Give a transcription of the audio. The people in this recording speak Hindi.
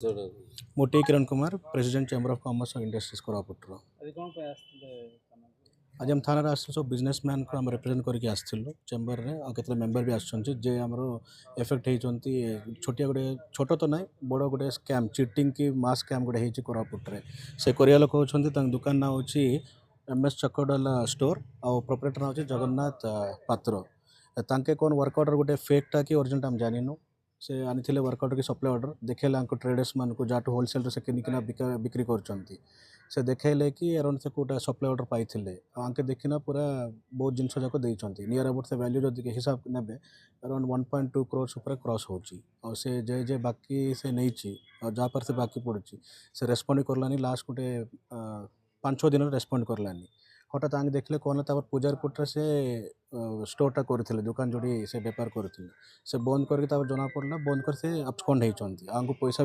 मोटे Kiran Kumar president chamber of commerce और इंडस्ट्रीज कोरापुटर आज हम थाना आस सब बिजनेसमैन को हम रिप्रेजेंट करके आसलु चेम्बर में और केते मेंबर भी आसछन्ति जे हमरो इफेक्ट होइछन्ति छोटिया गोटे छोट तो ना बड़ गोटे स्कैम चीटिंग की मास स्कैम गोटे होइछि कोरापुटरे से कोरिया लोक होछन्ति तांक दुकान ना होछि एमएस चकोडला स्टोर और प्रोपराइटर ना होछि जगन्नाथ पात्र तांके कोन वर्क ऑर्डर गोटे फेकटा कि ओरिजिनल हम जानिनु से आनी वर्क ऑर्डर की सप्लाई ऑर्डर देखेला ट्रेडर्स मान को जाटू होलसेल से किनिकिना बिक्री करछन्ति से देखेले कि अराउंड से कोटा सप्लाई ऑर्डर पाइथिले आंके देखिना पूरा बहुत जिनस जाक देइछन्ति नियर अबाउट से वैल्यू जदि हिसाब नेबे अराउंड 1.2 करोड़ ऊपर क्रॉस होची और से जे जे बाकी से नहींची और जहाँ पर से बाकी पड़ुची से रेस्पॉन्ड करलानी लास्ट गोटे 5-6 दिन रेस्पॉन्ड करलानी हठात आगे देखले कौन तापर पूजा रिपोर्ट से स्टोरटा करथिले दुकान जोड़ी से बेपार करथिले से बंद करके जना पड़ला बंद कर से अबस्कंड होइछन्ति आंको पैसा